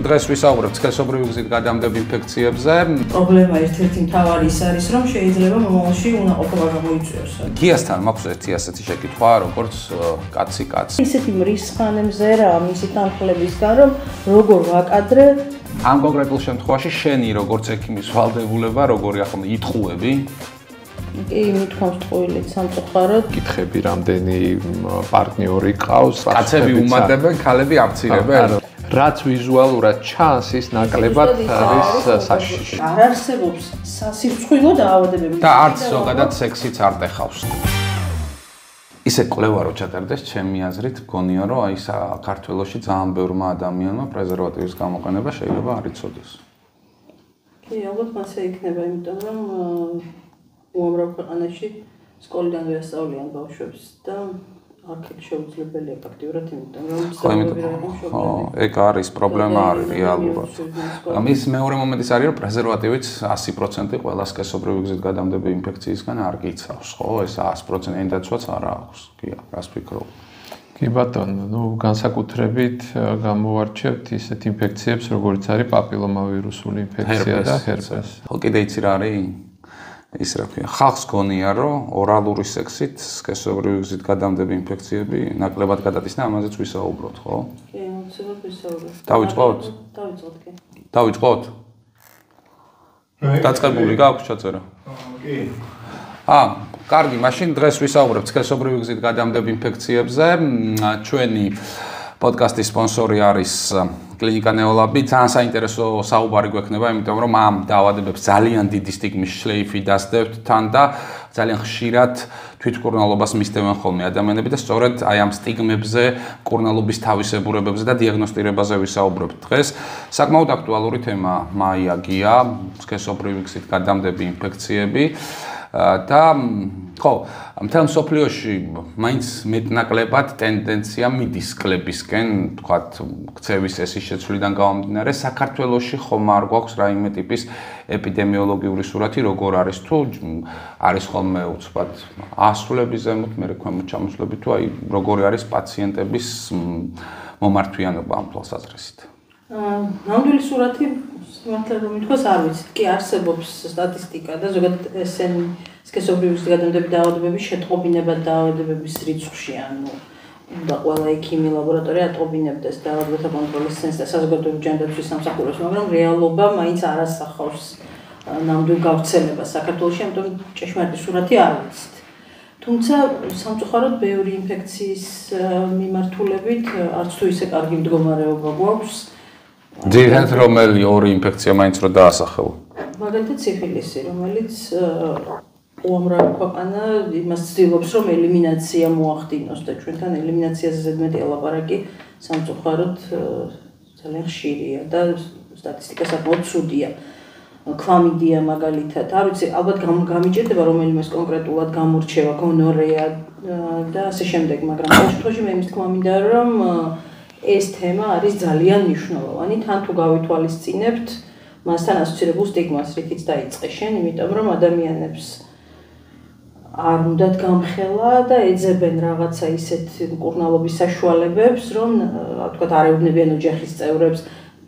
დღეს ვისაუბრებთ სქესობრივი გზით გადამდებ ინფექციებზე. პრობლემა ერთ-ერთი მთავარი ის არის, რომ შეიძლება მომავალში უნაყოფობა გამოიწვიოს. გიასთან მაქვს ერთი ასეთი შეკითხვა, როგორც კაცი. ისეთი მრისხანე მზერა მისი თანხლებისგან, რომ როგორ ვაკადრე ამ კონკრეტულ შემთხვევაში შენი როგორც ექიმის ვალდებულება, როგორი ახლა იტყუები? კი, მithქვამს ტყუილით სამწუხაროდ. კითხები რამდენი პარტნიორი ყავს? კაცები უმატებენ, ქალები აფცირებენ. რაც ვიზუალურად ჩანს, ის ნაკლებად არის საშიში. არ არსებობს სასირცხვილო დაავადებები. და არც ზოგადად სექსიც არ ტეხავს. ისე კვლევა რო ჩატარდეს, ჩემი აზრით, მგონია, რომ აი საქართველოში ძალიან ბევრმა ადამიანმა პრეზერვატივის გამოყენება შეიძლება არ იცოდეს. კი, ალბათ მასე იქნება, იმიტომ რომ უამრავ ქვეყანაში სკოლიდანვე ასწავლიან ბავშვებს და აქ შეუძლებელია ფაქტიურად, იმიტომ რომ ეგ არის პრობლემა არის რეალურად. ამის მეორე მომენტიც არის, რომ პრეზერვატივიც 100% ყველა სქესობრივი გზით გადამდები ინფექციისგან არ გიცავს, ხო? ეს 100%-იანი დაცვაც არ აქვს. კი, რას ფიქრობ? კი ბატონო, განსაკუთრებით გამოვარჩევთ ისეთ ინფექციებს, როგორც არის პაპილომავირუსული ინფექცია და ჰერპესი. ხო, კიდე იცი რა არის? ის რა ქვია, ხალხს გონია, რომ ორალური სექსით სქესობრივი გზით გადამდები ინფექციები ნაკლებად გადადის და ამაზეც ვისაუბროთ, ხო? კი, მოცემად ვისაუბროთ. დავიწყოთ? დავიწყოთ, კი. დავიწყოთ? დაწყებული გაქვს ჩაწერა? კი. კარგი, მაშინ დღეს ვისაუბრებთ სქესობრივი გზით გადამდებ ინფექციებზე. ჩვენი პოდკასტის სპონსორი არის კლინიკა ნეოლაბი. ძალიან საინტერესო საუბარი გვექნება, იმიტომ რომ ამ დაავადებებს ძალიან დიდი სტიგმის შლეიფი დასდევთ თან და ძალიან ხშირად თვითმკურნალობას მისდევენ ხოლმე ადამიანები და სწორედ აი ამ სტიგმებზე, მკურნალობის თავისებურებებზე და დიაგნოსტირებაზე ვისაუბრებთ დღეს. საკმაოდ აქტუალური თემა მაიაგია, სქესობრივი გზით გადამდები ინფექციები. და ხო, მთელ მსოფლიოში მაინც მეტნაკლებად ტენდენცია მიდის კლებისკენ, თქვათ, ქცევის წესის შეცვლიდან გამომდინარე, საქართველოში ხომ არ გვაქვს რაიმე ტიპის ეპიდემიოლოგიური სურათი, როგორ არის თუ არის ხოლმე უცბად ასრულების ზემოთ, მე ქვემოთ ჩამოსვლები თუ აი როგორი არის პაციენტების მომართვიანობა ამ თვალსაზრისით. ნამდვილი სურათი მართლა რომ ითქვას არ ვიცით, კი არსებობს სტატისტიკა და ზოგადად ესენი სქესობრივი გზით გადამდები დაავადებების შეტყობინებად დაავადებების რიცხვში, ანუ და ყველა ექიმი ლაბორატორია ატყობინებდეს დაავადებათა კონტროლის ცენტრს და საზოგადოების ჯანდაცვის სამსახურებს, მაგრამ რეალობა მაინც არ ასახავს ნამდვილ გავრცელებას საქართველოში, ამიტომ ჭეშმარიტი სურათი არ ვიცით. თუმცა სამწუხაროდ ბევრი ინფექციის მიმართულებით არც თუ ისე კარგი მდგომარეობა გვაქვს. ძირითადად რომელი ორი ინფექცია მაინც რო დაასახელა? მაგალითად სიფილისი, რომელიც უამრავი ქვეყანა იმას ცდილობს, რომ ელიმინაცია მოახდინოს და ჩვენთან ელიმინაციაზე ზედმეტი ელაპარაკი სამწუხაროდ ძალიან ხშირია და სტატისტიკა საკმაოდ ცუდია. ქლამიდია მაგალითად, არ ვიცი, ალბათ გამიჭირდება რომელიმეს კონკრეტულად გამორჩევა, გონორეა და ასე შემდეგ, მაგრამ ამ შემთხვევაში მე იმის თქმა მინდა, რომ ეს თემა არის ძალიან მნიშვნელოვანი, თან თუ გავითვალისწინებთ მასთან ასოცირებულ სტიგმას, რითიც დაიწყე შენ, იმიტომ რომ ადამიანებს არ უნდათ გამხელა და ეძებენ რაღაცა ისეთ მკურნალობის საშუალებებს, რომ თქვათ არ ეუბნებიან ოჯახის წევრებს,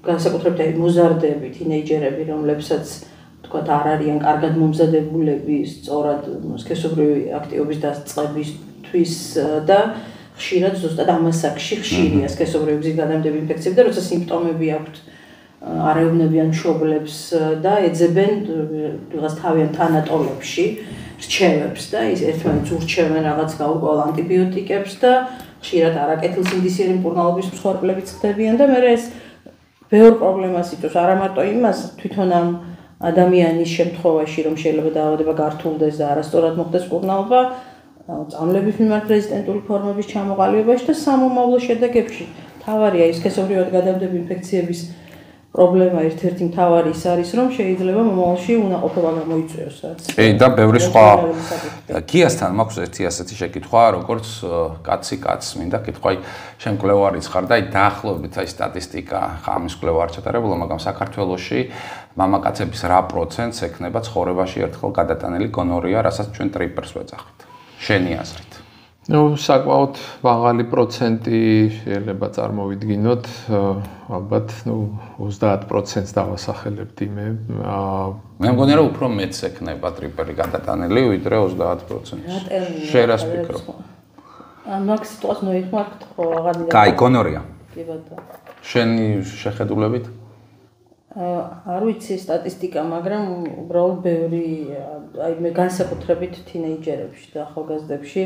განსაკუთრებით აი მოზარდები, თინეიჯერები, რომლებსაც თქვათ არ არიან კარგად მომზადებულები სწორად სქესობრივი აქტივობის დაწყებისთვის და ხშირად ზუსტად ამასაკში ხშირია სქესობრივი გზით გადამდები ინფექციები და როცა სიმპტომები აქვთ არ ეუბნებიან მშობლებს და ეძებენ რაღაც თავიანთ თანატოლებში რჩევებს და ის ერთმანეთს ურჩევენ რაღაც გაურკვეველ ანტიბიოტიკებს და ხშირად არაკეთილსინდისიერი მკურნალობის მსხვერპლები ხდებიან და მე ეს ბევრ პრობლემას იწვევს, არა მარტო იმას, თვითონ ამ ადამიანის შემთხვევაში, რომ შეიძლება დაავადება გართულდეს და არასწორად მოხდეს მკურნალობა, წამლების მიმართ რეზისტენტული ფორმების ჩამოყალიბებაში და სამომავლო შედეგებში. მთავარია ის სქესობრივად გადამდები ინფექციების პრობლემა ერთ-ერთი მთავარი ის არის, რომ შეიძლება მომავალში უნაყოფობა გამოიწვიოს, რაც. და ბევრი სხვა გიასთან მაქვს ერთი ასეთი შეკითხვა, როგორც კაცი კაცს მინდა კითხვა, შენ მკვლევარიც ხარ და დაახლოებით აი სტატისტიკა, ამის კვლევა არ ჩატარებულა, მაგრამ საქართველოში მამაკაცების რა პროცენტს ექნება ცხოვრებაში ერთხელ გადატანილი გონორეა, რასაც ჩვენ ტრიპერს ვეძახით. შენი აზრით. საკმაოდ მაღალი პროცენტი შეიძლება წარმოვიდგინოთ, ალბათ 30%-ს დავასახელებდი მე. მე მგონია რომ უფრო მეც ექნება ტრიპერი გადატანილი, ვიდრე 30%. შენ რას ფიქრობ? მაგ სიტუაციას ნოიხმართ ხო აღარ კაი, გონორია. კი ბატონო. შენი შეხედულებით? არ ვიცი სტატისტიკა, მაგრამ უბრალოდ ბევრი აი მე განსაკუთრებით თინეიჯერებში და ახალგაზრდებში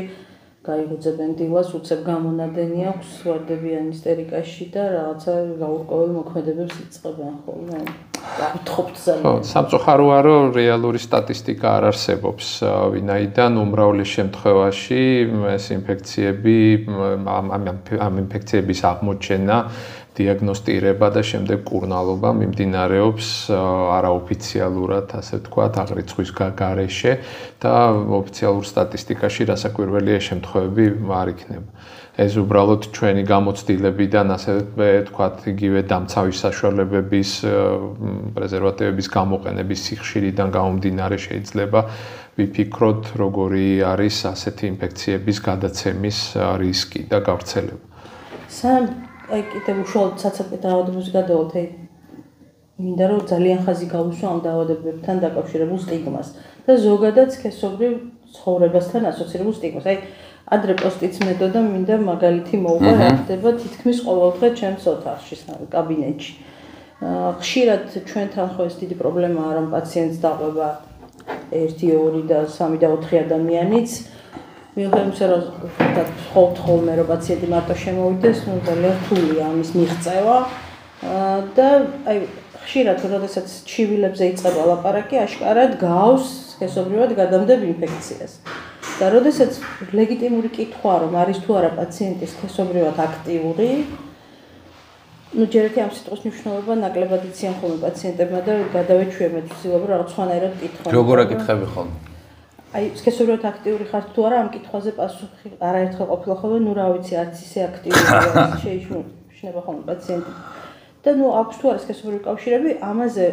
გაიგოძებენ დილას, უცებ გამონადენი აქვს, ვარდებიან ისტერიკაში და რაღაცა გაურკვეველ მოქმედებებს იწყებენ ხოლმე. გაგთხოვთ ძალიან. ხო, სამწუხაროა რომ რეალური სტატისტიკა არ არსებობს, ვინაიდან უმრავლეს შემთხვევაში ეს ინფექციები ამ ინფექციების აღმოჩენა დიაგნოსტირება და შემდეგ კურნალობა მიმდინარეობს არაოფიციალურად, ასე ვთქვათ, აღრიცხვის გარეშე და ოფიციალურ სტატისტიკაში რასაკვირველია შემთხვევები არ იქნება. ეს უბრალოდ ჩვენი გამოცდილებიდან, ასე ვთქვათ, იგივე დამცავი საშუალებების პრეზერვატივების გამოყენების სიხშირიდან გამომდინარე შეიძლება ვიფიქროთ, როგორი არის ასეთი ინფექციების გადაცემის რისკი და გავრცელება. აი კიდევ უშუალოდ საცალკე დაავადებებს გადავალთ, აი მინდა რომ ძალიან ხაზი გავუსვა ამ დაავადებებთან დაკავშირებულ სტიგმას და ზოგადად სქესობრივ ცხოვრებასთან ასოცირებულ სტიგმას. აი ადრე პოსტიც მეთოდა მინდა მაგალითი მოვყვა, რა ხდება თითქმის ყოველდღე ჩემს ოთახში, კაბინეტში. ხშირად ჩვენთან ხო ეს დიდი პრობლემაა, რომ პაციენტს დაყვება 1, 2 და 3 და 4 ადამიანიც. მიუხედავად იმისა, რომ ხოლმე რომ პაციენტი მარტო შემოვიდეს, ნუ ძალიან რთულია ამის მიღწევა და აი ხშირად როდესაც ჩივილებზე იწყება ლაპარაკი, აშკარად გავს სქესობრივად გადამდებ ინფექციას. და როდესაც ლეგიტიმური კითხვა რომ არის თუ არა პაციენტი სქესობრივად აქტიური, ნუ ჯერ ერთი ამ სიტყვის მნიშვნელობა ნაკლებად იციან ხოლმე პაციენტებმა და გადავეჩვენებთ ვცდილობ რაღაც სხვანაირად კითხვა. როგორ აკითხები ხოლმე? აი სქესობრივად აქტიური ხარ თუ არა ამ კითხვაზე პასუხი არაერთხელ ყოფილა ხოლმე, ნუ რა ვიცი, არც ისე აქტიურია, შეიშვნება ხოლმე პაციენტი. და ნუ აქვს თუ არა სქესობრივი კავშირები, ამაზე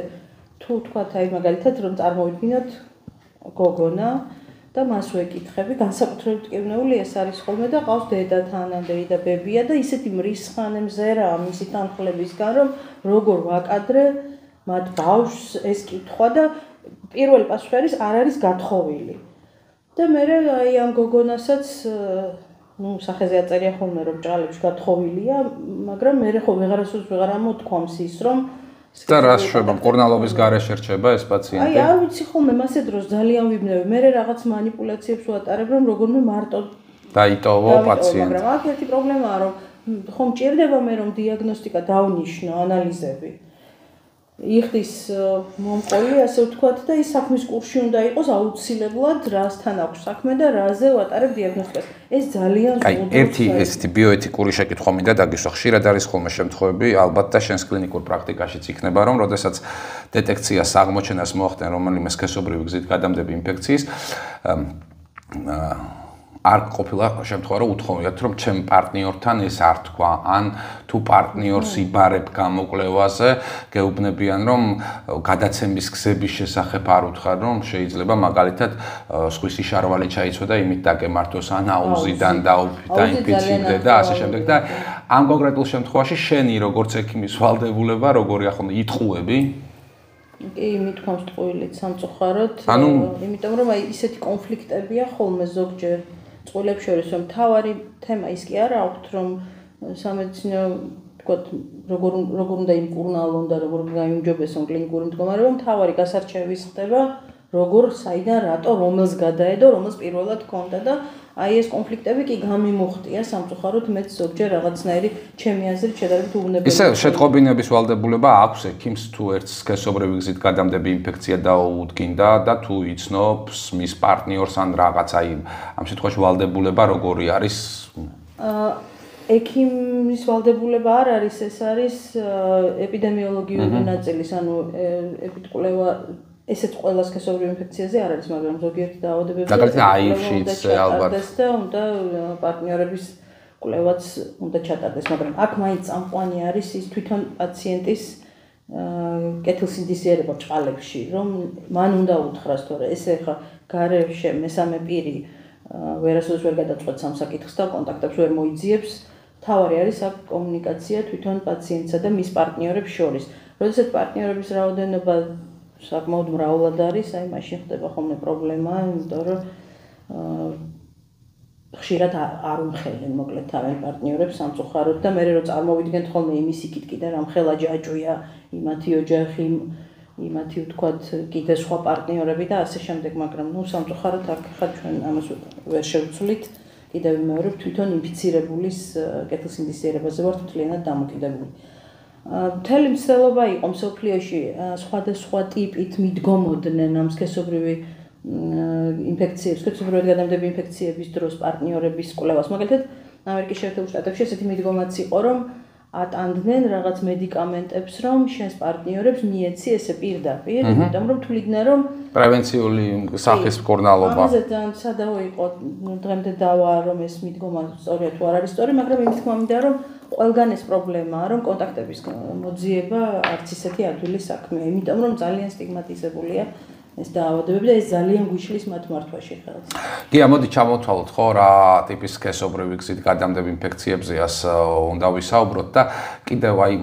თუ თქვათ აი მაგალითად რომ წარმოვიდგინოთ გოგონა და მას ვეკითხები, განსაკუთრებით კევნეული ეს არის ხოლმე და ყავს დედათან, და ბებია და ისეთი მრისხანე მზერაა მისი თანხლებისგან, რომ როგორ ვაკადრე მათ ბავშვს ეს კითხვა და პირველი პასუხი არ არის გათხოვილი. და მე აი ამ გოგონასაც ნუ სახეზე აწერია ხოლმე რომ ჭალებში გათხოვილია, მაგრამ მე ხო ვეღარასოდეს ვეღარ ამოთქვამს ის რომ და რას შვება, კურნალობის გარეშე რჩება ეს პაციენტი? აი არ ვიცი ხოლმე მასე დროს ძალიან ვიბნევი, მე რაღაც манипуляციებს ვატარებ, რომ როგორმე მარტო დაიტოვო პაციენტი. მაგრამ აქ ერთი პრობლემაა, რომ ხომ მჭირდება მე რომ დიაგნოსტიკა დავნიშნო, ანალიზები. იხდის მომყოლი, ასე ვთქვათ და ის საქმის კურსში უნდა იყოს აუცილებლად რასთან აქვს საქმე და რაზე ვატარებ დიაგნოსტიკას. ეს ძალიან ზოგადად ერთი ესეთი ბიოეთიკური შეკითხვა მინდა დაგისვა. ხშირად არის ხოლმე შემთხვევები, ალბათ და შენს კლინიკურ პრაქტიკაშიც იქნება, რომ როდესაც დეტექციას აღმოჩენას მოახდენ რომელიმე სქესობრივი გზით გადამდები ინფექციის, არ ყოფილა შემთხვევა რომ უთხოვიათ რომ ჩემ პარტნიორთან ეს არ თქვა ან თუ პარტნიორს იბარებ გამოკვლევაზე გეუბნებიან რომ გადაცემის გზების შესახებ არ უთხრა რომ შეიძლება მაგალითად სხვისი შარვალი ჩაიცვა იმით დაგემართოს ან აუზიდან დაინფიცირდე და ასე შემდეგ და ამ კონკრეტულ შემთხვევაში შენი როგორც ექიმის ვალდებულება როგორია ხოლმე იტყუები კი, მithქვამს ტყუილით სამწუხაროდ, იმიტომ რომ აი ისეთი კონფლიქტებია ხოლმე ზოგჯერ წყვილებს შორის, რომ თავარი თემა ის კი არა აქვთ, რომ სამედიცინო, ვთქვათ, როგორ უნდა იმკურნალონ და როგორ უნდა იმჯობესონ კლინიკური მდგომარეობა, თავარი გასარჩევის ხდება, როგორ, საიდან, რატო, რომელს გადაედო, რომელს პირველად ჰქონდა და აი ეს კონფლიქტები კი გამიმუხტია სამწუხაროდ მეც ზოგჯერ რაღაცნაირი ჩემი აზრით შედარებით უუნებელი. ისე შეტყობინების ვალდებულება აქვს ექიმს თუ ერთ სქესობრივი გზით გადამდები ინფექცია დაუდგინდა და თუ იცნობს მის პარტნიორს ან რაღაც აი ამ შემთხვევაში ვალდებულება როგორი არის? ექიმის ვალდებულება არ არის, ეს არის ეპიდემიოლოგიური ნაწილის, ანუ ეპიდკვლევა ესეც ყველა სქესობრივ ინფექციაზე არ არის, მაგრამ ზოგიერთი დაავადებებზე მაგალითად აივშიც ალბათ და უნდა პარტნიორების კვლევაც უნდა ჩატარდეს, მაგრამ აქ მაინც წამყვანი არის ის თვითონ პაციენტის ვერასოდეს ვერ გადაწყვეტს ამ საკითხს და კონტაქტებს ვერ მოიძიებს. თავარი არის აქ კომუნიკაცია თვითონ პაციენტსა და მის პარტნიორებს შორის. როდესაც პარტნიორების რაოდენობა საკმაოდ მრავლად არის, აი მაშინ ხდება ხოლმე პრობლემა, იმიტომ რომ ხშირად არ უმხელენ მოკლედ თავენ პარტნიორებს სამწუხაროდ და მე რო წარმოვიდგენთ ხოლმე იმის იქით-კიდე რამ ხელა ჯაჭვია, იმათი ოჯახი, იმათი ვთქვათ კიდე სხვა პარტნიორები და ასე შემდეგ, მაგრამ ნუ სამწუხაროდ აქ ხარ ჩვენ ამას ვერ შევცვლით. კიდევ ვიმეორებ თვითონ ინფიცირებულის კეთილსინთეზიერებაზე ვართ მთლიანად დამოკიდებული. მთელი მცდელობა იყო მსოფლიოში სხვადასხვა ტიპით მიდგომოდნენ ამ სქესობრივი ინფექციების, სქესობრივად გადამდები ინფექციების დროს პარტნიორების კვლევას. მაგალითად, ამერიკის შეერთებულ შტატებში ესეთი მიდგომაც იყო, რომ ატანდნენ რაღაც მედიკამენტებს, რომ შენს პარტნიორებს მიეცი ესე პირდაპირ, იმიტომ რომ თვლიდნენ, რომ პრევენციული სახის მკურნალობა. ამაზე სადავო იყო, დღემდე დავა, რომ ეს მიდგომა სწორია თუ არ არის სწორი, მაგრამ იმის თქმა მინდა, რომ ყველგან ეს პრობლემაა, რომ კონტაქტების მოძიება არც ისეთი ადვილი საქმეა, იმიტომ რომ ძალიან სტიგმატიზებულია ეს დაავადებები და ეს ძალიან გვიშლის მათ მართვაში ხელს. გია, მოდი ჩამოვთვალოთ ხო რა ტიპის სქესობრივი გზით გადამდები ინფექციებზეას უნდა ვისაუბროთ და კიდევ აი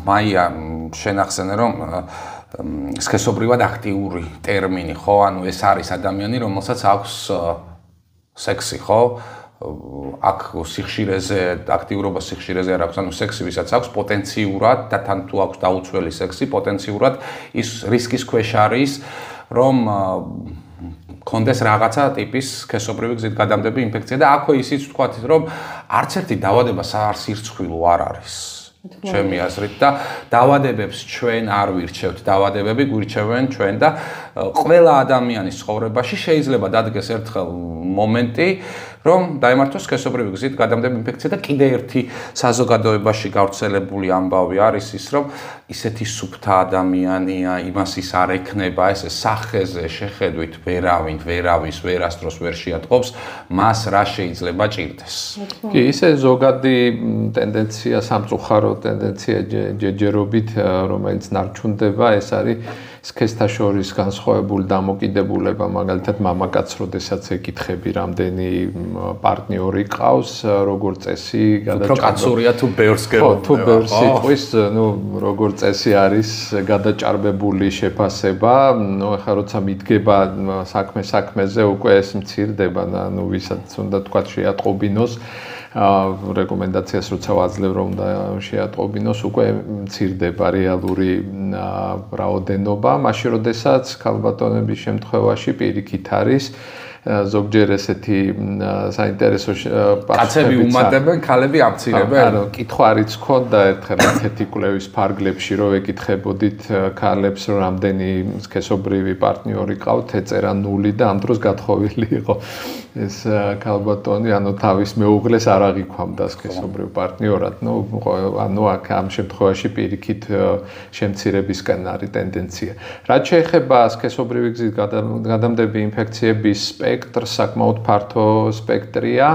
მაია შენახსენე რომ სქესობრივად აქტიური ტერმინი ხო, ანუ ეს არის ადამიანი, რომელსაც აქვს სექსი ხო? აქ სიხშირეზე, აქტიურობა სიხშირეზე არ აქვს, ანუ სექსი ვისაც აქვს პოტენციურად და თან თუ აქვს დაუცველი სექსი, პოტენციურად ის რისკის ქვეშ არის, რომ კონდეს რაღაცა ტიპის სქესობრივი გზით გადამდები ინფექცია და აქვე ისიც ვთქვათ, რომ არც ერთი დაავადება საარსირცხვილო არ არის. ჩემი აზრით და დაავადებებს ჩვენ არ ვირჩევთ, დაავადებები გვირჩევენ ჩვენ და ყველა ადამიანის ცხოვრებაში შეიძლება დადგეს ერთხელ მომენტი, რომ დაემართოს სქესობრივი გზით გადამდები ინფექცია და კიდე ერთი საზოგადოებაში გავრცელებული ამბავი არის ის, რომ ისეთი სუფთა ადამიანია, იმას ის არ ექნება, ესე სახეზე შეხედვით ვერავის ვერასდროს ვერ შეატყობს, მას რა შეიძლება ჭირდეს. კი, ისე ზოგადი ტენდენცია, სამწუხარო ტენდენცია ჯერჯერობით, რომელიც ნარჩუნდება, ეს არის სქესთა შორის განსხვავებული დამოკიდებულება, მაგალითად მამაკაც, როდესაც ეკითხები, რამდენი პარტნიორი ყავს, როგორ წესი გადაჭარბება. უფრო კაცურია თუ ბევრს გეუბნება. თუ ბევრს იყვის, ნუ როგორ წესი არის გადაჭარბებული შეფასება, ნუ ახლა როცა მიდგება საქმეზე, უკვე ეს მცირდება და ნუ ვისაც უნდა თქვა შეატყობინოს რეკომენდაციას როცა ვაძლევ რომ უნდა შეატყობინოს, უკვე მცირდება რეალური რაოდენობა, მაშინ როდესაც ქალბატონების შემთხვევაში პირიქით არის ზოგჯერ ესეთი საინტერესო კაცები უმატებენ, ქალები ამცირებენ. ანუ კითხვა არიც ქონდა ერთხელ ერთ-ერთი კვლევის ფარგლებში, რომ ეკითხებოდით ქალებს, რომ რამდენი სქესობრივი პარტნიორი ყავთ, ეწერა 0 და ამ დროს გათხოვილი იყო ეს ქალბატონი, ანუ თავის მეუღლეს არ აღიქვამდა სქესობრივ პარტნიორად. ანუ აქ ამ შემთხვევაში პირიქით შემცირებისკენ არის ტენდენცია. რაც შეეხება სქესობრივი გზით გადამდები ინფექციების სპექტრს, საკმაოდ ფართო სპექტრია.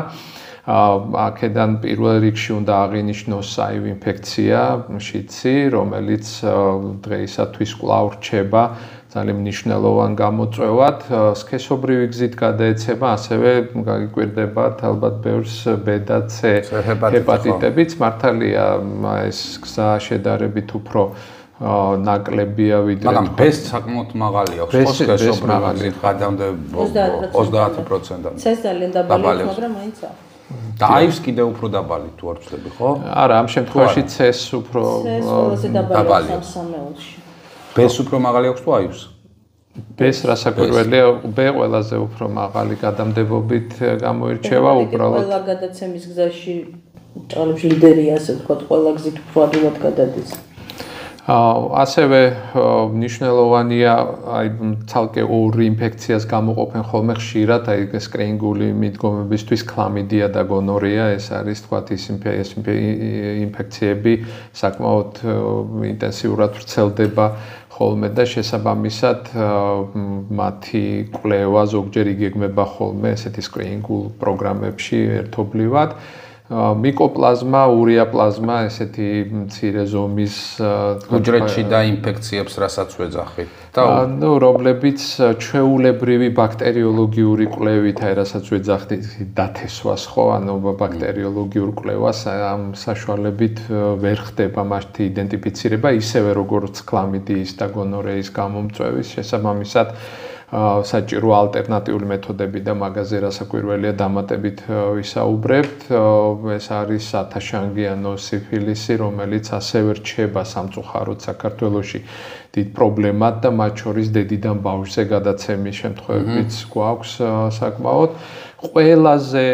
აქედან პირველ რიგში უნდა აღინიშნოს საივ ინფექცია, შიცი, რომელიც დღეისათვის კვლავ რჩება ძალიან მნიშვნელოვან გამოწვევად. სქესობრივი გზით გადაეცემა, ასევე გაგიკვირდებათ ალბათ ბევრს ბ და c ჰეპატიტებიც. მართალია ეს გზა შედარებით უფრო ნაკლებია ვიდრე. მაგრამ ბ-ს საკმაოდ მაღალი აქვს, სქესობრივი გზით გადამდები 30%. C-ს ძალიან დაბალი, მაგრამ მაინც აქვს. და აივს კიდე უფრო დაბალი თუ არ ვცდები, ხო? არა, ამ შემთხვევაში C-ს უფრო დაბალი აქვს სამეულში. B-ს უფრო მაღალი აქვს თუ აივს? B-ს რასაკვირველია, B ყველაზე უფრო მაღალი გადამდებობით გამოირჩევა უბრალოდ. ყველა გადაცემის გზაში ჭალებში ლიდერია, ასე ვთქვათ, ყველა გზით უფრო ადვილად გადადის. ასევე მნიშვნელოვანია აი ცალკე ორი ინფექციას გამოყოფენ ხოლმე ხშირად, აი სკრინინგული მიდგომებისთვის ქლამიდია და გონორეა, ეს არის თქვათ ის ინფექციები საკმაოდ ინტენსიურად ვრცელდება ხოლმე და შესაბამისად მათი კვლევა ზოგჯერ იგეგმება ხოლმე ესეთი სკრინინგულ პროგრამებში ერთობლივად. მიკოპლაზმა, ურიაპლაზმა, ესეთი მცირე ზომის უჯრედში და ინფექციებს რასაც ვეძახით. ნუ რომლებიც ჩვეულებრივი ბაქტერიოლოგიური კვლევით, რასაც ვეძახით, დათესვას ხო, ანუ ბაქტერიოლოგიურ კვლევას ამ საშუალებით ვერ ხდება მათი იდენტიფიცირება, ისევე როგორც ქლამიდიის და გონორეის გამომწვევის შესაბამისად საჭირო ალტერნატიული მეთოდები და მაგაზე რასაკვირველია დამატებით ვისაუბრებთ. ეს არის ათაშანგიანო სიფილისი, რომელიც ასევე რჩება სამწუხაროდ საქართველოში დიდ პრობლემად და მათ შორის დედიდან ბავშვზე გადაცემის შემთხვევებიც გვაქვს საკმაოდ. ყველაზე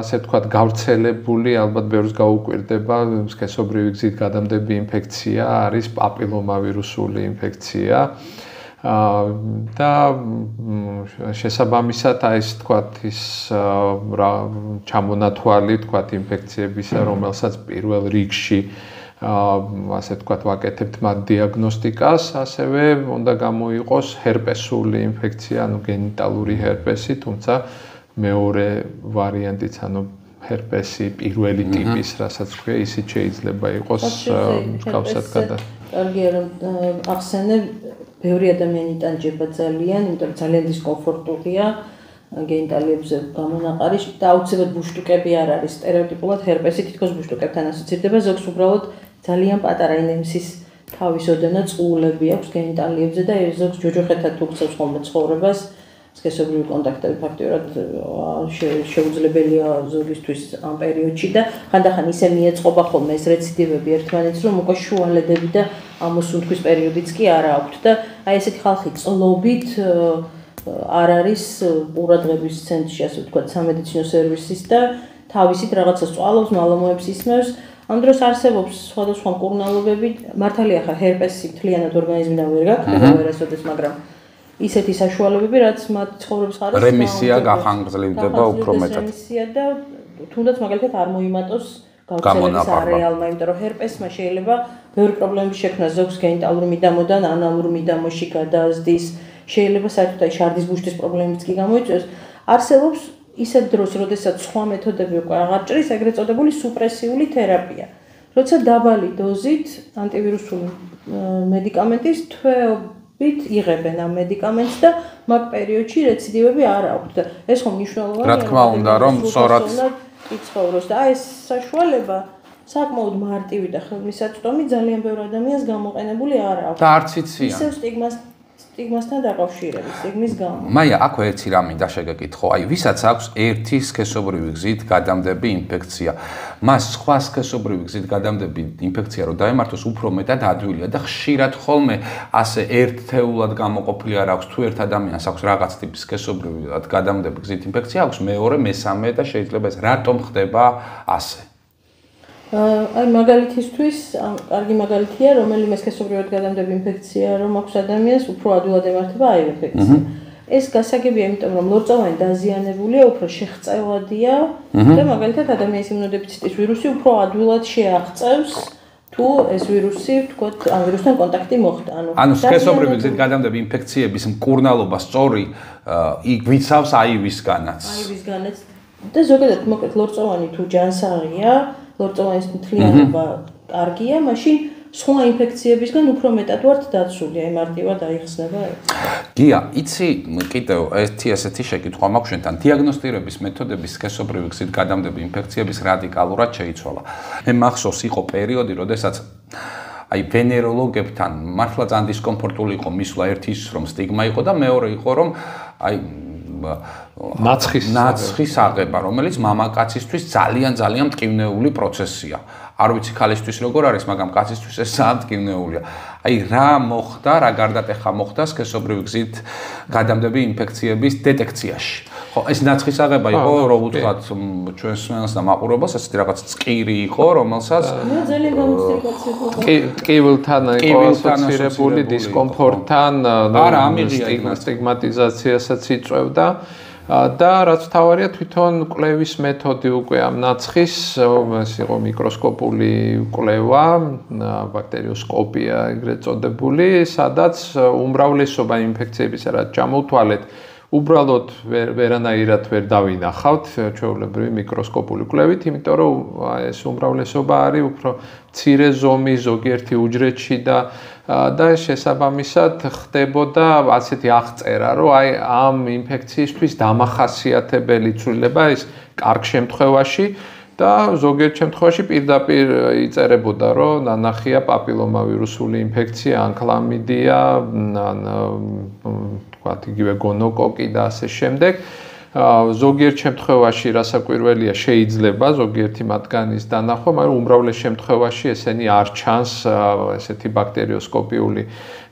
ასე ვთქვათ გავრცელებული, ალბათ ბევრს გაუკვირდება, სქესობრივი გზით გადამდები ინფექცია არის პაპილომავირუსული ინფექცია. და შესაბამისად ეს თქვათ ის ჩამონათვალი თქვათ ინფექციებისა, რომელსაც პირველ რიგში ასე თქვათ ვაკეთებთ მათ დიაგნოსტიკას, ასევე უნდა გამოიყოს ჰერპესული ინფექცია, ანუ გენიტალური ჰერპესი, თუმცა მეორე ვარიანტიც, ანუ ჰერპესი პირველი ტიპის, რასაც ქვია, ისიც შეიძლება იყოს მსგავსად გადასახადი. კარგია რომ ახსენე ბევრი ადამიანი ტანჯება ძალიან, იმიტომ რომ ძალიან დისკომფორტულია გენიტალიებზე გამონაყარი და აუცილებლად ბუშტუკები არ არის სტერეოტიპულად ჰერპესი თითქოს ბუშტუკებთან ასოცირდება, ზოგს უბრალოდ ძალიან პატარა ინემსის თავის ოდენა წყულები აქვს გენიტალიებზე და ზოგს ჯოჯოხეთად უხსებს ხოლმე ცხოვრებას. სქესობრივი კონტაქტები ფაქტიურად შეუძლებელია ზოგისთვის ამ პერიოდში და ხანდახან ისე მიეწყობა ხოლმე ეს რეციდივები ერთმანეთს, რომ უკვე შუალედები და ამოსუნთქვის პერიოდიც კი არ აქვთ და აი ესეთი ხალხი წლობით არ არის ყურადღების ცენტრში, ასე ვთქვათ, სამედიცინო სერვისის და თავისით რაღაცას წვალობს, მალომოებს ისმევს. ამ დროს არსებობს სხვადასხვა მკურნალობები, მართალია ხა ჰერპესი მთლიანად ორგანიზმიდან ვერ გაქვთ, ვერასოდეს, მაგრამ ისეთი საშუალებები, რაც მათ ცხოვრების ხარისხს რემისია გახანგრძლივდება უფრო მეტად. რემისია და თუნდაც მაგალითად არ მოიმატოს გავრცელების არეალმა, იმიტომ რომ ჰერპესმა შეიძლება ბევრი პრობლემები შექმნას ზოგს გენიტალური მიდამოდან ანალურ მიდამოში გადააზრდის, შეიძლება საერთოდ აი შარდის ბუშტის პრობლემებიც კი გამოიწვევს. არსებობს ისეთ დროს, როდესაც სხვა მეთოდები უკვე აღარ ჭრის, ეგრეთ წოდებული სუპრესიული თერაპია. როცა დაბალი დოზით ანტივირუსული მედიკამენტის იღებენ ამ მედიკამენტს და მაგ პერიოდში რეციდივები არ აქვთ და ეს ხომ მნიშვნელოვანია. რა თქმა უნდა, რომ სწორად იცხოვროს და ეს საშუალება საკმაოდ მარტივი და ხელმისაწვდომი ძალიან ბევრ ადამიანს გამოყენებული არ აქვს. და არც იციან. ისევ სტიგმასთან დაკავშირებით, სტიგმის გამო. მაია, აქვე ერთი რამე და შეგეკითხო, აი, ვისაც აქვს ერთი სქესობრივი გზით გადამდები ინფექცია, მას სხვა სქესობრივი გზით გადამდები ინფექცია რო დაემართოს, უფრო მეტად ადვილია და ხშირად ხოლმე ასე ერთთეულად გამოყოფილი არ აქვს, თუ ერთ ადამიანს აქვს რაღაც ტიპის სქესობრივი გადამდები გზით ინფექცია, აქვს მეორე, მესამე და შეიძლება ეს რატომ ხდება ასე? აი მაგალითისთვის, კარგი მაგალითია, რომელიმე სქესობრივად გადამდები ინფექცია რომ აქვს ადამიანს, უფრო ადვილად ემართება აივ ინფექცია. ეს გასაგებია, იმიტომ რომ ლორწოვანი დაზიანებულია, უფრო შეღწევადია და მაგალითად ადამიანის იმუნოდეფიციტის ვირუსი უფრო ადვილად შეაღწევს თუ ეს ვირუსი, ვთქვათ, ამ ვირუსთან კონტაქტი მოხდა. ანუ სქესობრივი გზით გადამდები ინფექციების მკურნალობა სწორი გვიცავს აივისგანაც. აივისგანაც და ზოგადად მოკლედ ლორწოვანი თუ ჯანსაღია, ლორწოვანის მთლიანობა კარგია, მაშინ სხვა ინფექციებისგან უფრო მეტად ვართ დაცული, აი მარტივად აიხსნება ეს. გია, იცი, კიდევ ესეთი შეკითხვა მაქვს შენთან. დიაგნოსტირების მეთოდები სქესობრივი გზით გადამდები ინფექციების რადიკალურად შეიცვალა. მე მახსოვს იყო პერიოდი, როდესაც აი ვენეროლოგებთან მართლა ძალიან დისკომფორტული იყო მისვლა, ერთი ის რომ სტიგმა იყო და მეორე იყო რომ აი ნაცხის აღება, რომელიც მამაკაცისთვის ძალიან მტკივნეული პროცესია. არ ვიცი ქალისთვის როგორ არის, მაგრამ კაცისთვის ეს ძალიან მტკივნეულია. აი რა მოხდა, რა გარდატეხა მოხდა სქესობრივი გზით გადამდები ინფექციების დეტექციაში. ხო, ეს ნაცხის აღება იყო, რო ვუთხრათ ჩვენს მსმენელს და მაყურებელს, ესეთი რაღაც წკირი იყო, რომელსაც ძალიან გამოცდილებაც ტკივილთან იყო ასოცირებული დისკომფორტთან, სტიგმატიზაციასაც იწვევდა. და რაც თავარია თვითონ კვლევის მეთოდი უკვე ამ ნაცხის, ეს იყო მიკროსკოპული კვლევა, ბაქტერიოსკოპია ეგრეთ წოდებული, სადაც უმრავლესობა ინფექციების რაც ჩამოვთვალეთ, უბრალოდ ვერანაირად ვერ დავინახავთ ჩვეულებრივი მიკროსკოპული კვლევით, იმიტომ რომ ეს უმრავლესობა არის უფრო მცირე ზომის ზოგიერთი უჯრედში და შესაბამისად ხდებოდა ასეთი აღწერა, რომ აი ამ ინფექციისთვის დამახასიათებელი ცვლილება ის კარგ შემთხვევაში და ზოგიერთ შემთხვევაში პირდაპირ იწერებოდა, რომ ნანახია პაპილომავირუსული ინფექცია, ან ქლამიდია, ან თქვათ იგივე გონოკოკი და ასე შემდეგ. ზოგიერთ შემთხვევაში რასაკვირველია შეიძლება ზოგიერთი მათგანის დანახვა, მაგრამ უმრავლეს შემთხვევაში ესენი არ ჩანს ესეთი ბაქტერიოსკოპიული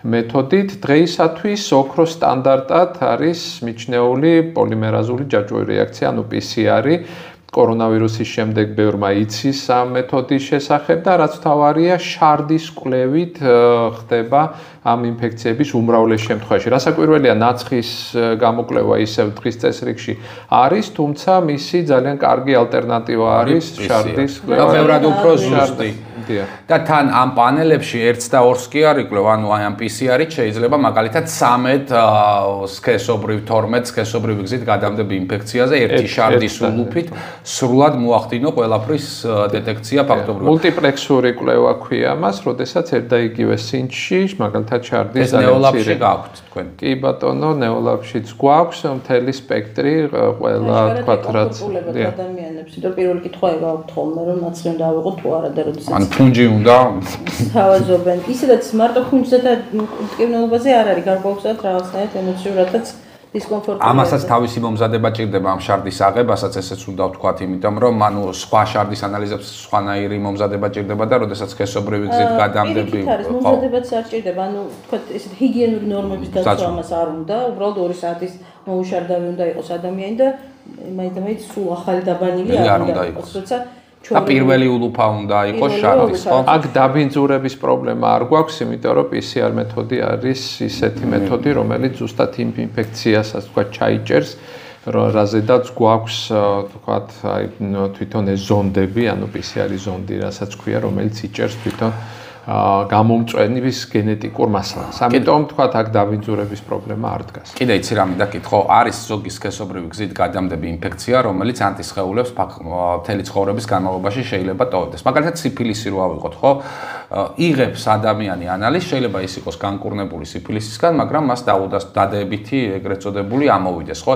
მეთოდით. დღეისათვის ოქროს სტანდარტად არის მიჩნეული პოლიმერაზული ჯაჭვური რეაქცია, ანუ PCR-ი. კორონავირუსის შემდეგ ბევრმა იცის ამ მეთოდის შესახებ და რაც თავარია შარდის კვლევით ხდება ამ ინფექციების უმრავლეს შემთხვევაში. რასაკვირველია ნაცხის გამოკვლევა ისევ დღის წესრიგში არის, თუმცა მისი ძალიან კარგი ალტერნატივა არის შარდის კვლევა. და ბევრად უფრო ზუსტი. და თან ამ პანელებში 1 და 2 კი არ იკვლევ, ანუ აი ამ PCR-ით შეიძლება მაგალითად 13 სქესობრივ 12 სქესობრივი გზით გადამდები ინფექციაზე ერთი შარდის ულუფით სრულად მოახდინო ყველაფრის დეტექცია ფაქტობრივად. მულტიპლექსური კვლევა ქვია მას, როდესაც ერთ და იგივე სინჩში, მაგალითად შარდის ნეოლაბში გაქვთ თქვენ. კი ბატონო, ნეოლაბშიც გვაქვს მთელი სპექტრი ყველა თქვათ რაც ადამიანებს. იმიტომ პირველი კითხვაა გაქვთ ხოლმე, რომ ნაცვლი უნდა ავიღოთ თუ არა და როდესაც ფუნჯი უნდა თავაზობენ. ისედაც მარტო ფუნჯზე და მტკივნეობაზე არ არის გარკვეულწილად რაღაცნაირად ემოციურადაც დისკომფორტი. ამასაც თავისი მომზადება ჭირდება ამ შარდის აღებასაც, ესეც უნდა ვთქვათ, იმიტომ რომ ანუ სხვა შარდის ანალიზებს სხვანაირი მომზადება ჭირდება და როდესაც სქესობრივი გზით გადამდები მომზადებაც არ ჭირდება, ანუ თქვათ ესეთ ჰიგიენური ნორმების დაცვა ამას არ უნდა, უბრალოდ 2 საათის მოუშარდავი უნდა იყოს ადამიანი და მაინც სულ ახალი დაბანილი არ უნდა იყოს, როცა და პირველი ულუფა უნდა იყოს შარდის, ხო? აქ დაბინძურების პრობლემა არ გვაქვს, იმიტომ რომ PCR მეთოდი არის ისეთი მეთოდი, რომელიც ზუსტად იმ ინფექციასაც თქვა ჩაიჭერს, რაზედაც გვაქვს თქვათ აი თვითონ ეს ზონდები, ანუ PCR ზონდი, რასაც ქვია, რომელიც იჭერს თვითონ გამომწვევის გენეტიკურ მასალას. ამიტომ თქვათ აქ დაბინძურების პრობლემა არ დგას. კიდე იცი რა მინდა კითხო, არის ზოგი სქესობრივი გზით გადამდები ინფექცია, რომელიც ანტისხეულებს მთელი ცხოვრების განმავლობაში შეიძლება ტოვებდეს. მაგალითად, სიფილისი რო ავიღოთ, ხო? იღებს ადამიანი ანალიზს, შეიძლება ის იყოს განკურნებული სიფილისისგან, მაგრამ მას დადებითი ეგრეთ წოდებული ამოვიდეს, ხო?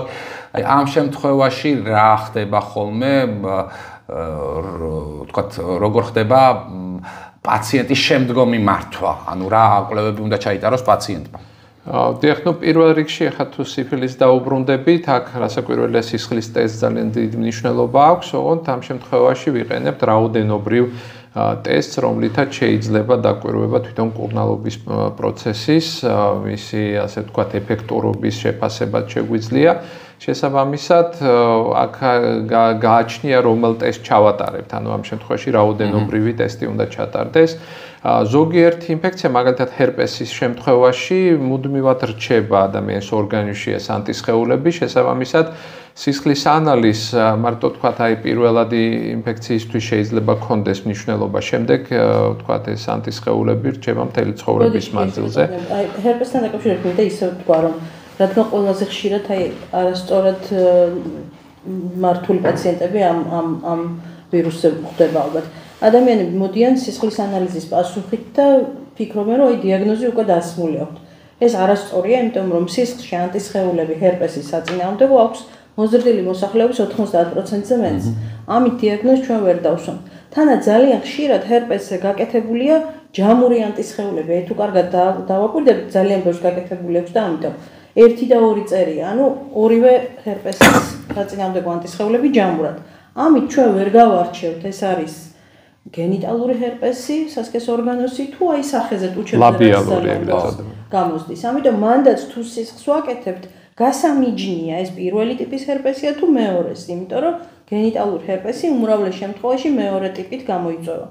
აი ამ შემთხვევაში რა ხდება ხოლმე, თქვათ, როგორ ხდება პაციენტის შემდგომი მართვა, ანუ რა კვლევები უნდა ჩაიტაროს პაციენტმა. დიახ, ნუ პირველ რიგში ახლა თუ სიფილისს დაუბრუნდებით, აქ რასაკვირველია სისხლის ტესტს ძალიან დიდი მნიშვნელობა აქვს, ოღონდ ამ შემთხვევაში ვიყენებთ რაოდენობრივ ტესტს, რომლითაც შეიძლება დაკვირვება თვითონ კურნალობის პროცესის, მისი ასე ვთქვათ ეფექტურობის შეფასებაც შეგვიძლია. შესაბამისად, აქ გააჩნია რომელ ტესტს ჩავატარებთ, ანუ ამ შემთხვევაში რაოდენობრივი ტესტი უნდა ჩატარდეს. ზოგიერთი ინფექცია, მაგალითად ჰერპესის შემთხვევაში, მუდმივად რჩება ადამიანის ორგანიზმში ეს ანტისხეულები, შესაბამისად სისხლის ანალიზს მარტო თქვათ აი პირველადი ინფექციისთვის შეიძლება გქონდეს მნიშვნელობა, შემდეგ თქვათ ეს ანტისხეულები რჩება მთელი ცხოვრების მანძილზე. აი ჰერპესთან დაკავშირებით მინდა ისე ვთქვა, რომ რადგან ყველაზე ხშირად აი არასწორად მართული პაციენტები ამ ვირუსზე ხდება ალბათ. ადამიანები მოდიან სისხლის ანალიზის პასუხით და ფიქრობენ, რომ აი დიაგნოზი უკვე დასმული აქვს. ეს არასწორია, იმიტომ რომ სისხლში ანტისხეულები ჰერპესის საწინააღმდეგო აქვს მოზრდილი მოსახლეობის 90%-ზე მეტს. ამით დიაგნოზს ჩვენ ვერ დავსვამთ. თანაც ძალიან ხშირად ჰერპესზე გაკეთებულია ჯამური ანტისხეულები. თუ კარგად დავაკვირდებით, ძალიან ბევრს გაკეთებული აქვს და ამიტომ 1 და 2 წერია, ანუ ორივე ჰერპესის საწინააღმდეგო ანტისხეულები ჯამურად. ამით ჩვენ ვერ გავარჩევთ, ეს არის გენიტალური ჰერპესი, სასქესო ორგანოსი თუ აი სახეზე ლაბიალური ეგრეთ წოდებული. გამოსდის. ამიტომ მანდაც თუ სისხლს ვაკეთებთ, გასამიჯნია ეს პირველი ტიპის ჰერპესია თუ მეორეს, იმიტომ რომ გენიტალური ჰერპესი უმრავლეს შემთხვევაში მეორე ტიპით გამოიწვევა.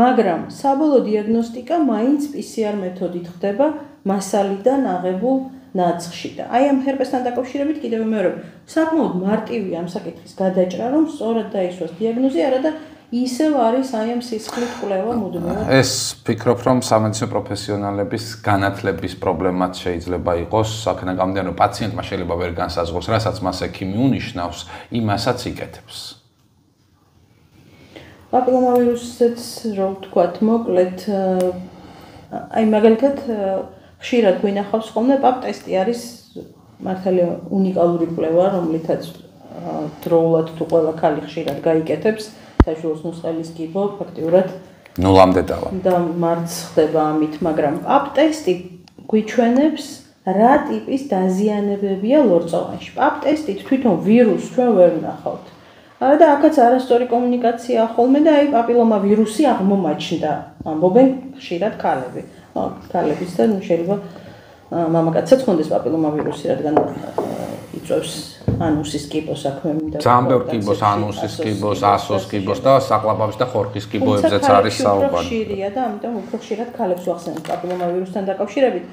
მაგრამ საბოლოო დიაგნოსტიკა მაინც PCR მეთოდით ხდება მასალიდან აღებულ ნაცხში და აი ამ ჰერპესთან დაკავშირებით კიდევ მეორე საკმაოდ მარტივია ამ საკითხის გადაჭრა, რომ სწორად დაისვას დიაგნოზი, არა და ისევ არის აი ამ სისხლით კვლევა მუდმივად. ეს ფიქრობ რომ სამედიცინო პროფესიონალების განათლების პრობლემაც შეიძლება იყოს აქედან გამომდინარე რომ პაციენტმა შეიძლება ვერ განსაზღვროს რასაც მას ექიმი უნიშნავს იმასაც იკეთებს. პაპილომავირუსიც რო ვთქვათ მოკლედ აი მაგალითად ხშირად გვინახავს ხოლმე პაპ ტესტი არის მართალია უნიკალური კვლევა რომლითაც დროულად თუ ყველა ქალი ხშირად გაიკეთებს საშუალო ნუსხელის კიბო ფაქტიურად ნულამდე დავა. და მარც ხდება ამით, მაგრამ პაპ ტესტი გვიჩვენებს რა ტიპის დაზიანებებია ლორწოვანში. პაპ ტესტით თვითონ ვირუსს ჩვენ ვერ ვნახავთ. და აქაც არასწორი კომუნიკაცია ხოლმე და აი პაპილომა ვირუსი აღმომაჩნდა. ამბობენ ხშირად ქალები. ქალებიც და შეიძლება მამაკაცსაც ხონდეს პაპილომა ვირუსი, რადგან იწვევს ანუსის კიბოს საქმე მინდა. ძალიან ბევრ კიბოს, ანუსის კიბოს, ასოს კიბოს და საკლაპავის და ხორხის კიბოებზეც არის საუბარი. ხშირია და ამიტომ უფრო ხშირად ქალებს ვახსენებთ პაპილომა ვირუსთან დაკავშირებით.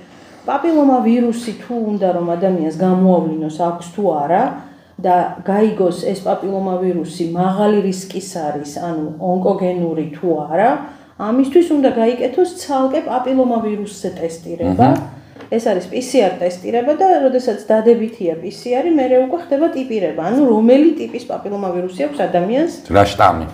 პაპილომა ვირუსი თუ უნდა რომ ადამიანს გამოავლინოს აქვს თუ არა და გაიგოს ეს პაპილომა ვირუსი მაღალი რისკის არის, ანუ ონკოგენური თუ არა, ამისთვის უნდა გაიკეთოს ცალკე პაპილომა ვირუსზე ტესტირება. ეს არის PCR ტესტირება და როდესაც დადებითია PCR-ი, მერე უკვე ხდება ტიპირება. ანუ რომელი ტიპის პაპილომა ვირუსი აქვს ადამიანს? რა შტამი?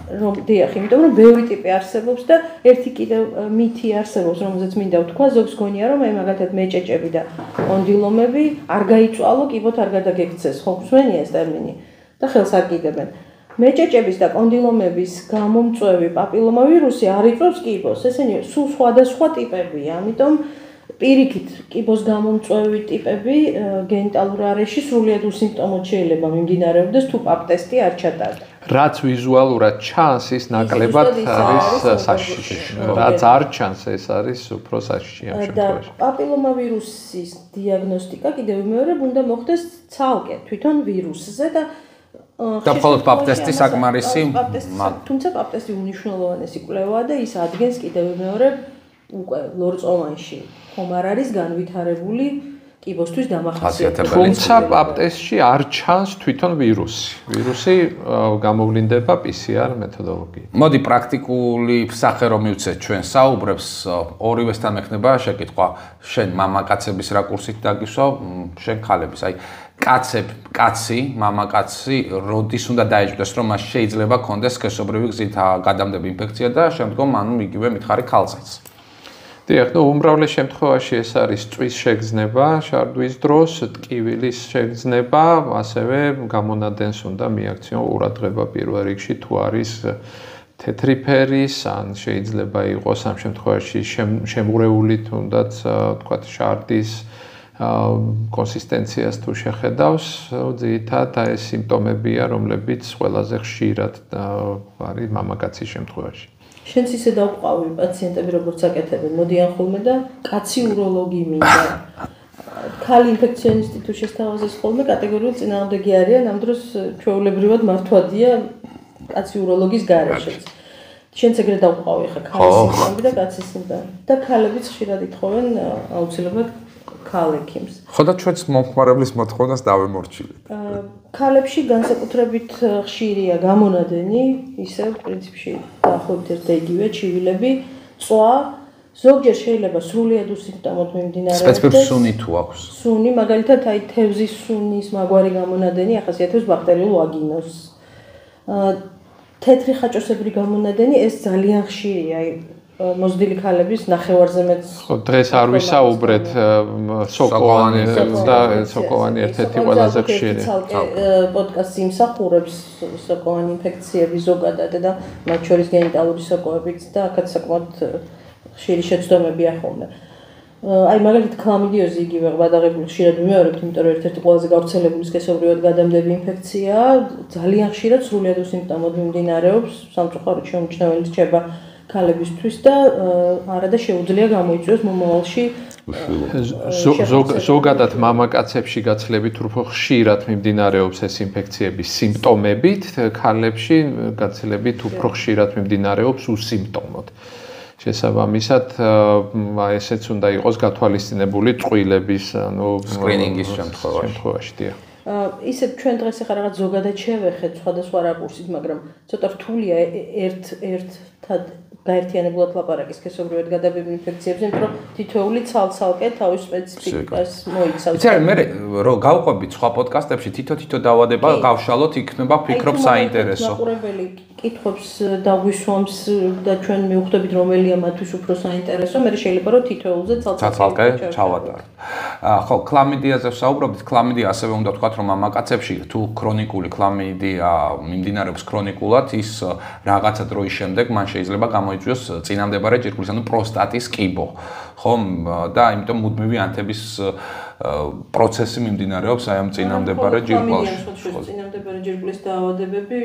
დიახ, იმიტომ რომ ბევრი ტიპი არსებობს და ერთი კიდევ მითი არსებობს, რომელზეც მინდა ვთქვა, ზოგს გონია რომ აი მაგალითად მეჭეჭები და კონდილომები არ გაიწვალო, კიბოთ არ გადაგექცეს. ხო, მსმენია ეს ტერმინი და ხელს არ კიდებენ. მეჭეჭების და კონდილომების გამომწვევი პაპილომა ვირუსი არ იწვევს კიბოს. ესენი სულ სხვადასხვა ტიპებია, ამიტომ პირიქით კიბოს გამომწვევი ტიპები გენიტალურ არეში სრულიად უსიმპტომოდ შეიძლება მიმდინარეობდეს თუ პაპ ტესტი არ ჩატარდა. რაც ვიზუალურად ჩანს ის ნაკლებად არის საშიში. რაც არ ჩანს ეს არის უფრო საშიში ამ შემთხვევაში. და პაპილომა ვირუსის დიაგნოსტიკა კიდევ მეორე უნდა მოხდეს ცალკე თვითონ ვირუსზე და მხოლოდ პაპ ტესტი საკმარისი, თუმცა პაპ ტესტი უნიშნულოვანესი კვლევაა და ის ადგენს კიდევ მეორე უკვე ლორწოვანში ხომ არ არის განვითარებული კიბოსთვის დამახასიათებელი. თუმცა პაპ ტესტში არ ჩანს თვითონ ვირუსი. ვირუსი გამოვლინდება PCR მეთოდოლოგიით. მოდი პრაქტიკული სახე რომ მივცეთ ჩვენ საუბრებს ორივესთან მექნება შეკითხვა. შენ მამაკაცების რაკურსით დაგისვა, შენ ქალების. აი კაცი, მამაკაცი როდის უნდა დაეჭვდეს რომ მას შეიძლება კონდეს სქესობრივი გზით გადამდები ინფექცია და შემდგომ ანუ იგივე მითხარი ქალსაც. დიახ, უმრავლეს შემთხვევაში ეს არის წვის შეგრძნება, შარდვის დროს, ტკივილის შეგრძნება, ასევე გამონადენს უნდა მიაქციონ ყურადღება პირველ რიგში თუ არის თეთრი ფერის, ან შეიძლება იყოს ამ შემთხვევაში შემღვრეული თუნდაც თქვათ შარდის კონსისტენციას თუ შეხედავს, ძირითადად ეს სიმპტომებია, რომლებიც ყველაზე ხშირად არის მამაკაცის შემთხვევაში. შენც ისე დავყავი პაციენტები როგორც აკეთებენ, მოდიან ხოლმე და კაცი უროლოგი მინდა. ქალი ინფექციონისტი თუ შესთავაზეს ხოლმე კატეგორიულად წინააღმდეგი არიან, ამ დროს ჩვეულებრივად მართვადია კაცი უროლოგის გარეშეც. შენც ეგრე დავყავი ხა ქალის სიმპტომები და კაცის სიმპტომები. და ქალებიც ხშირად ითხოვენ აუცილებლად ქალ ექიმს. ხო და ჩვენც მომხმარებლის მოთხოვნას დავემორჩილეთ. ქალებში განსაკუთრებით ხშირია გამონადენი, ისე პრინციპში დაახლოებით ერთ იგივე ჩივილები, წვა, ზოგჯერ შეიძლება სრულიად უსიმპტომოდ მიმდინარეობდეს. სპეციფიკური სუნი თუ აქვს. სუნი, მაგალითად, აი თევზის სუნის მაგვარი გამონადენი ახასიათებს ბაქტერიულ ვაგინოზს. თეთრი ხაჭოსებრი გამონადენი ეს ძალიან ხშირია, აი მოზრდილი ქალების ნახევარზე მეც. ხო, დღეს არ ვისაუბრეთ სოკოვანი და სოკოვანი ერთ-ერთი ყველაზე ხშირია. პოდკასტი იმსახურებს სოკოვანი ინფექციების ზოგადად და მათ შორის გენიტალური სოკოებიც და აქაც საკმაოდ ხშირი შეცდომებია ხოლმე. აი მაგალითად ქლამიდიოზი იგივე გადაღებული ხშირად ვიმეორებთ, იმიტომ რომ ერთ-ერთი ყველაზე გავრცელებული სქესობრივად გადამდები ინფექციაა, ძალიან ხშირად სრულიად უსიმპტომოდ მიმდინარეობს, სამწუხაროდ შეუმჩნეველი რჩება ქალებისთვის და არადა შეუძლია გამოიწვიოს მომავალში ზოგადად მამაკაცებში გაცილებით უფრო ხშირად მიმდინარეობს ეს ინფექციების სიმპტომებით, ქალებში გაცილებით უფრო ხშირად მიმდინარეობს უსიმპტომოდ. შესაბამისად, ესეც უნდა იყოს გათვალისწინებული წვილების, ანუ სკრინინგის შემთხვევაში. დიახ. ისე ჩვენ დღეს ახლა რაღაც ზოგადად შევეხეთ სხვადასხვა რაკურსით, მაგრამ ცოტა რთულია ერთად გაერთიანებულად ლაპარაკის სქესობრივად გადადებულ ინფექციებზე, იმიტომ რომ თითოეული ცალ-ცალკე თავის სპეციფიკას მოიცავს. იცი მე რომ გავყვებით სხვა პოდკასტებში თითო დავადება გავშალოთ, იქნება ფიქრობ საინტერესო. მაყურებელი კითხვებს დაგვისვამს და ჩვენ მივხვდებით რომელია მათთვის უფრო საინტერესო, მე შეიძლება რომ თითოეულზე ცალ-ცალკე ჩავატაროთ. ხო, ქლამიდიაზე ვსაუბრობთ, ქლამიდია ასევე უნდა ვთქვათ რომ მამაკაცებში თუ ქრონიკული ქლამიდია მიმდინარეობს ქრონიკულად, ის რაღაცა დროის შემდეგ მან შეიძლება გამოიწვიოს წინამდებარე ჯირკვლის, ანუ პროსტატის კიბო. ხო, და იმიტომ მუდმივი ანთების პროცესი მიმდინარეობს აი ამ წინამდებარე ჯირკვალში. წინამდებარე ჯირკვლის დაავადებები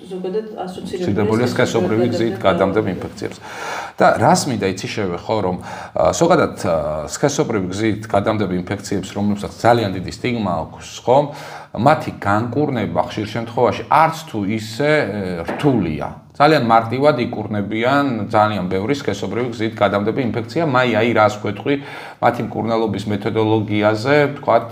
ზოგადად ასოცირებულია სქესობრივი გზით გადამდებულ ინფექციებს. და რას მინდა იცი შევეხო, რომ ზოგადად სქესობრივი გზით გადამდებულ ინფექციებს, რომლებსაც ძალიან დიდი სტიგმა აქვს, ხო, მათი განკურნება ხშირ შემთხვევაში არც თუ ისე რთულია. ძალიან მარტივად იკურნებიან ძალიან ბევრი სქესობრივი გზით გადამდებულ ინფექცია, აი რას ვქვეტყვი მათი მკურნალობის მეთოდოლოგიაზე, ვთქვათ,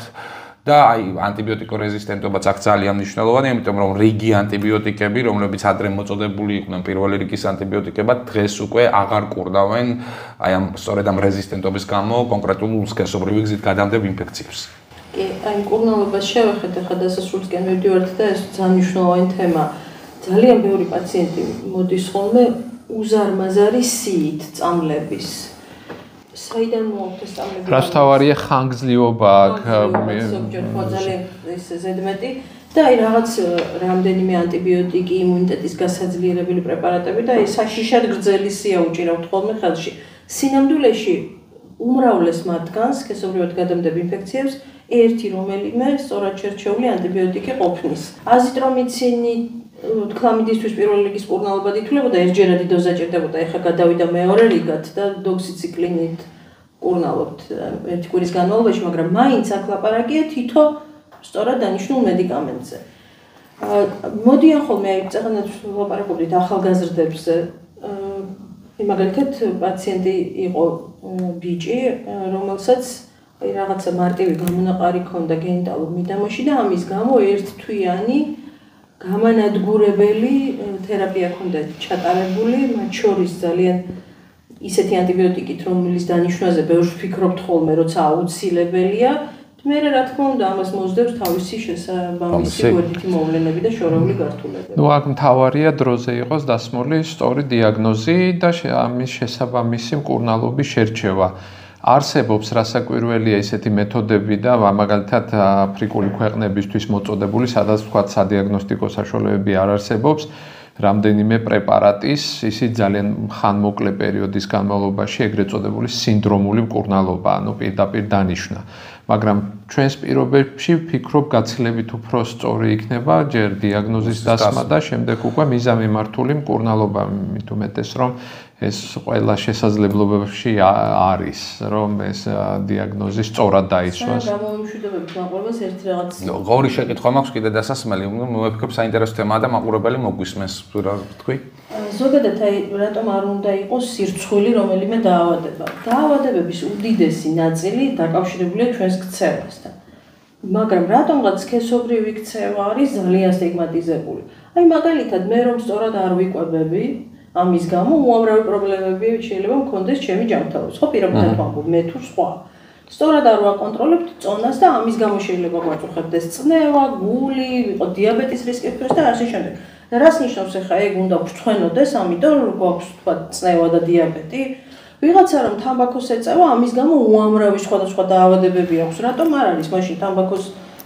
და აი ანტიბიოტიკორეზისტენტობაც აქ ძალიან მნიშვნელოვანია, იმიტომ რომ რიგი ანტიბიოტიკები, რომლებიც ადრე მოწოდებული იყვნენ პირველი რიგის ანტიბიოტიკებად, დღეს უკვე აღარ კურნავენ აი ამ სწორედ ამ რეზისტენტობის გამო კონკრეტულ სქესობრივი გზით გადამდებულ ინფექციებს. კი, აი მკურნალობას შევეხეთ ახლა დასასრულისკენ მივდივართ და ეს ძალიან მნიშვნელოვანი თემაა. ძალიან ბევრი პაციენტი მოდის ხოლმე უზარმაზარი სიით წამლების. საიდან მოაქვს ეს წამლები? რაც თავარია ხანგრძლივობა აქ ზოგჯერ ძალიან ეს ზედმეტი და აი რაღაც რამდენიმე ანტიბიოტიკი, იმუნიტეტის გასაძლიერებელი პრეპარატები და აი საშიშად გრძელი სია უჭირავთ ხოლმე ხელში. სინამდვილეში უმრავლეს მათგანს სქესობრივად გადამდებულ ინფექციებს ერთი რომელიმე სწორად შერჩეული ანტიბიოტიკი ყოფნის. აზიტრომიცინი ქლამიდისთვის პირველი რიგის მკურნალობად ითვლებოდა, ერთჯერადი დოზა ჭირდებოდა, ეხლა გადავიდა მეორე რიგად და დოქსიციკლინით მკურნალობთ ერთი კვირის განმავლობაში, მაგრამ მაინც აქ ლაპარაკია თითო სწორად დანიშნულ მედიკამენტზე. მოდიან ხოლმე აი წეგანაც ლაპარაკობდით ახალგაზრდებზე. მაგალითად პაციენტი იყო ბიჭი, რომელსაც აი რაღაცა მარტივი გამონაყარი ჰქონდა გენიტალურ მიდამოში და ამის გამო ერთთვიანი გამანადგურებელი თერაპია ჰქონდა ჩატარებული, მათ შორის ძალიან ისეთი ანტიბიოტიკით, რომლის დანიშვნაზე ბევრს ვფიქრობთ ხოლმე, როცა აუცილებელია, მე რა თქმა უნდა ამას მოსდევს თავისი შესაბამისი გვერდითი მოვლენები და შორეული გართულებები. ნუ აქ მთავარია დროზე იყოს დასმული სწორი დიაგნოზი და ამის შესაბამისი მკურნალობის შერჩევა. არსებობს რასაკვირველია ისეთი მეთოდები და მაგალითად აფრიკული ქვეყნებისთვის მოწოდებული, სადაც თქვათ სადიაგნოსტიკო საშუალებები არ არსებობს, რამდენიმე პრეპარატის, ისიც ძალიან ხანმოკლე პერიოდის განმავლობაში ეგრეთ წოდებული სინდრომული მკურნალობა, ანუ პირდაპირ დანიშვნა. მაგრამ ჩვენს პირობებში ვფიქრობ გაცილებით უფრო სწორი იქნება ჯერ დიაგნოზის დასმა და შემდეგ უკვე მიზანმიმართული მკურნალობა, მით უმეტეს რომ ეს ყველა შესაძლებლობებში არის, რომ ეს დიაგნოზი სწორად დაისვას. გამომშვიდობებით მაყურებელს ერთი რაღაც. ორი შეკითხვა მაქვს კიდე დასასმელი, მოვიფიქრებ საინტერესო თემაა და მაყურებელი მოგვისმენს, რა თქვი? ზოგადად აი რატომ არ უნდა იყოს სირცხვილი რომელიმე დაავადება? დაავადებების უდიდესი ნაწილი დაკავშირებულია ჩვენს ქცევასთან. მაგრამ რატომღაც სქესობრივი ქცევა არის ძალიან სტიგმატიზებული. აი მაგალითად მე რომ სწორად არ ვიკვებები ამის გამო უამრავი პრობლემები შეიძლება მქონდეს ჩემი ჯანმრთელობის. ხო, პირობითად ვამბობ, მე თუ სხვა. სწორად არ ვაკონტროლებთ წონას და ამის გამო შეიძლება გვაწუხებდეს წნევა, გული, ვიყო დიაბეტის რისკი და ასე შემდეგ. რას ნიშნავს ახლა ეგ უნდა გვწვენოდეს, ამიტომ რომ გვაქვს თქვა წნევა და დიაბეტი? ვიღაცა რომ თამბაქოს ეწევა, ამის გამო უამრავი სხვადასხვა დაავადებები აქვს. რატომ არ არის მაშინ თამბაქოს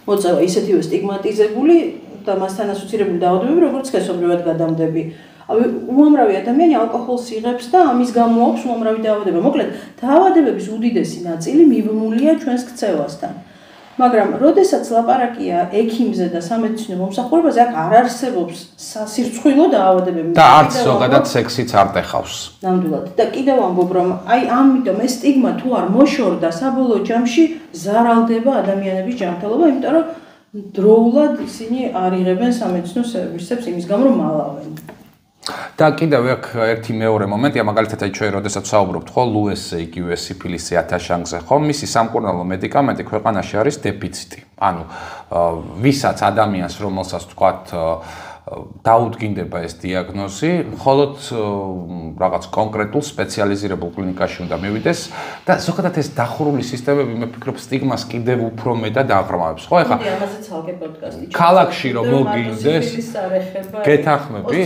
მოწევა ისეთივე სტიგმატიზებული და მასთან ასოცირებული დაავადებები, როგორც სქესობრივად გადამდები? უამრავი ადამიანი ალკოჰოლს იღებს და ამის გამო აქვს უამრავი დაავადება. მოკლედ, დაავადებების უდიდესი ნაწილი მიბმულია ჩვენს ქცევასთან. მაგრამ, როდესაც ლაპარაკია ექიმზე და სამედიცინო მომსახურებაზე, აქ არ არსებობს სასირცხვილო დაავადებები. და არც ზოგადად სექსიც არ ტეხავს. ნამდვილად. და კიდევ ვამბობ, რომ აი ამიტომ ეს სტიგმა თუ არ მოშორდა, საბოლოო ჯამში ზარალდება ადამიანების ჯანმრთელობა, იმიტომ რომ დროულად ისინი არ იღებენ სამედიცინო სერვისებს იმის გამო, რომ მალავენ. და კიდევ აქ ერთი მეორე მომენტია, მაგალითად აი ჩვენ როდესაც ვსაუბრობთ ხო ლუესზე, იგივე სიფილისზე, ათაშანგზე, ხო, მისი სამკურნალო მედიკამენტი ქვეყანაში არის დეფიციტი. ანუ ვისაც ადამიანს რომელსაც თქვათ დაუდგინდება ეს დიაგნოზი, მხოლოდ რაღაც კონკრეტულ სპეციალიზირებულ კლინიკაში უნდა მივიდეს და ზოგადად ეს დახურული სისტემები მე ვფიქრობ სტიგმას კიდევ უფრო მეტად აღრმავებს, ხო? ეხლა ამაზე ცალკე პოდკასტი. ქალაქში რომ მოგინდეს, გეთანხმები?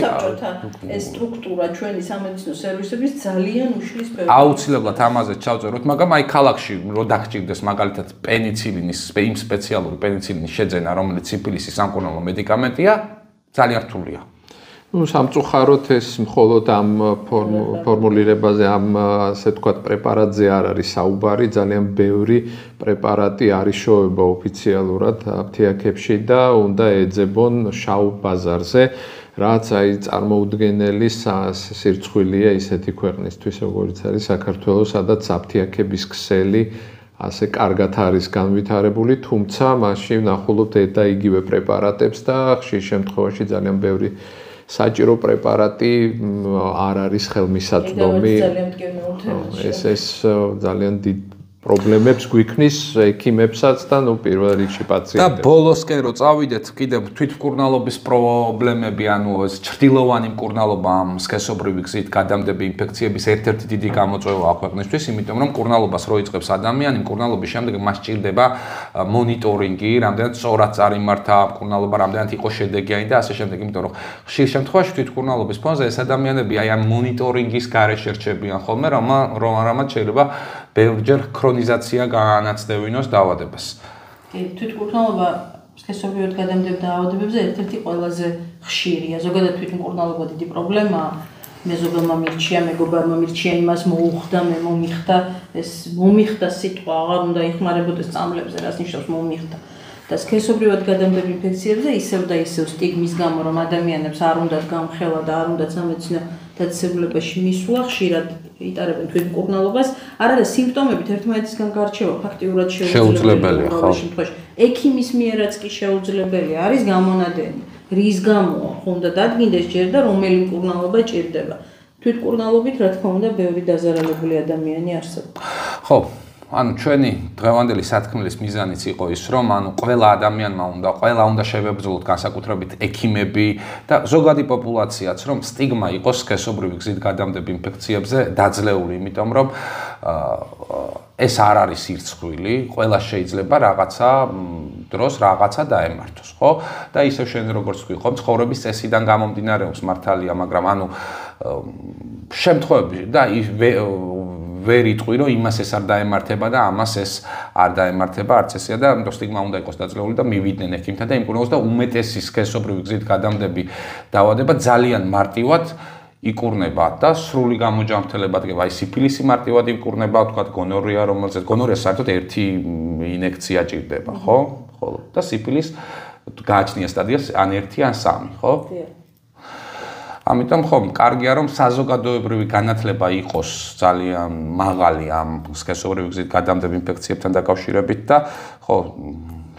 ეს სტრუქტურა ჩვენი სამედიცინო სერვისების ძალიან უშლის ბევრი. აუცილებლად ამაზე ჩავწეროთ, მაგრამ აი ქალაქში რო დაგჭირდეს მაგალითად პენიცილინის, იმ სპეციალური პენიცილინის შეძენა, რომელიც სიფილისის სამკურნალო მედიკამენტია, ძალიან რთულია. ну სამწუხაროდ ეს მხოლოდ ამ ფორმულირებაზე ამ ასე ვთქვათ პრეპარატზე არ არის საუბარი, ძალიან ბევრი პრეპარატი არის შოება ოფიციალურად აფთიაქებში და უნდა ეძებონ შავ ბაზარზე, რაც აი წარმოუდგენელი სირცხვილია ისეთი ქვეყნისთვის, როგორც არის საქართველო, სადაც აფთიაქების ქსელი ასე კარგად არის განვითარებული, თუმცა მასში ვნახულობთ და იგივე პრეპარატებს და ხშირ შემთხვევაში ძალიან ბევრი საჭირო პრეპარატი არ არის ხელმისაწვდომი. ეს ძალიან დიდ პრობლემებს გვიქმნის ექიმებსაც და ნუ პირველ რიგში პაციენტებს. და ბოლოსკენ რო წავიდეთ, კიდევ თვითმკურნალობის პრობლემები, ანუ ეს ჭრილოვანი მკურნალობა ამ სქესობრივი გზით გადამდები ინფექციების ერთ-ერთი დიდი გამოწვევაა ქვეყნისთვის, იმიტომ რომ მკურნალობას რო იწყებს ადამიანი, მკურნალობის შემდეგ მას ჭირდება მონიტორინგი, რამდენად სწორად წარიმართა მკურნალობა, რამდენად იყო შედეგიანი და ასე შემდეგ, იმიტომ რომ ხშირ შემთხვევაში თვითმკურნალობის ფონზე ეს ადამიანები აი ამ მონიტორინგის გარეშე რჩებიან ხოლმე, რამაც შეიძლება ბევრჯერ ქრონიზაცია განაცდევინოს დაავადებას. თვითმკურნალობა სქესობრივად გადამდებარე დაავადებებზე ერთ-ერთი ყველაზე ხშირია. ზოგადად თვითმკურნალობა დიდი პრობლემაა. მეზობელმა მირჩია, მეგობარმა მირჩია, იმას მოუხდა, მე მომიხდა, ეს მომიხდა სიტყვა აღარ უნდა იხმარებოდეს წამლებზე, რაც ნიშნავს მომიხდა. და სქესობრივად გადამდებარე ინფექციებზე ისევ და ისევ სტიგმის გამო, რომ ადამიანებს არ უნდათ გამხელა და არ უნდათ სამედიცინო დაწესებულებაში მისვლა, ხშირად იტარებენ თვითმკურნალობას, არ არის სიმპტომებით ერთმანეთისგან გარჩევა ფაქტიურად შეუძლებელია, ხო? ექიმის მიერაც კი შეუძლებელია, არის გამონადენი, რის გამოა, ხო უნდა დადგინდეს ჯერ და რომელი მკურნალობა ჭირდება. თვითმკურნალობით, რა თქმა უნდა, ბევრი დაზარალებული ადამიანი არსებობს. ხო, ანუ ჩვენი დღევანდელი სათქმლის მიზანიც იყო ის, რომ ანუ ყველა ადამიანმა უნდა შევებრძოლოთ განსაკუთრებით ექიმები და ზოგადი პოპულაციაც, რომ სტიგმა იყოს სქესობრივი გზით გადამდებ ინფექციებზე დაძლეული, იმიტომ რომ ეს არ არის სირცხვილი, ყველა შეიძლება რაღაცა დროს რაღაცა დაემართოს, ხო? და ისევ შენ როგორც ვიყო, ცხოვრების წესიდან გამომდინარეობს მართალია, მაგრამ ანუ შემთხვევები და ვერ იტყვი, რომ იმას ეს არ დაემართება და ამას ეს არ დაემართება, არც ესეა და ამიტომ სტიგმა უნდა იყოს დაძლეული და მივიდნენ ექიმთან და იმკურნალოს და უმეტესი სქესობრივი გზით გადამდები დაავადება ძალიან მარტივად იკურნება და სრული გამოჯანმრთელება დგება. აი სიფილისი მარტივად იკურნება, თქვა გონორია, რომელზეც გონორია საერთოდ ერთი ინექცია ჭირდება, ხო? ხოლო და სიფილის გააჩნია სტადია ან 1 ან 3, ხო? ამიტომ ხომ კარგია რომ საზოგადოებრივი განათლება იყოს ძალიან მაღალი ამ სქესობრივი გზით გადამდებ ინფექციებთან დაკავშირებით და ხო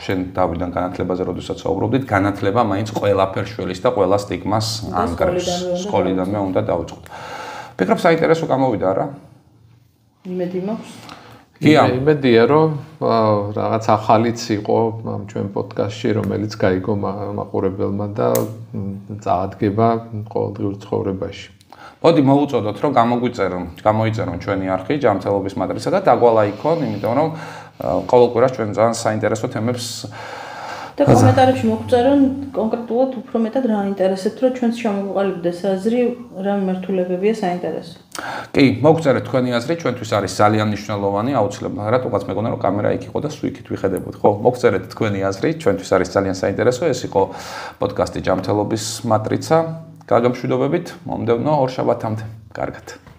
შენ დავიდან განათლებაზე როდესაც საუბრობდით, განათლება მაინც ყველაფერს შველის და ყველა სტიგმას ანგრევს. სკოლიდანვე უნდა დავიწყოთ. ფიქრობ საინტერესო გამოვიდა რა? იმედი მაქვს. იმედია რომ რაღაც ახალიც იყო ამ ჩვენ პოდკასტში, რომელიც გაიგო მაყურებელმა და წაადგება ყოველდღიურ ცხოვრებაში. მოდი მოვუწოდოთ რომ გამოიწერონ ჩვენი არხი ჯანმრთელობის მატრიცა და დაგვალაიქონ, იმიტომ რომ ყოველ კვირას ჩვენ ძალიან საინტერესო თემებს და კომენტარებში მოგწერონ კონკრეტულად უფრო მეტად რა ინტერესებთ, რომ ჩვენს შემოგვიყალიბდეს აზრი, რა მიმართულებებია საინტერესო. კი, მოგწერეთ თქვენი აზრი, ჩვენთვის არის ძალიან მნიშვნელოვანი, აუცილებლად. რატომაც მეგონა რომ კამერა იქ იყო და სულ იქით ვიხედებოდ. ხო, მოგწერეთ თქვენი აზრი, ჩვენთვის არის ძალიან საინტერესო. ეს იყო პოდკასტი ჯანმრთელობის მატრიცა. გაგამშვიდობებით, მომდევნო ორ შაბათამდე. კარგად.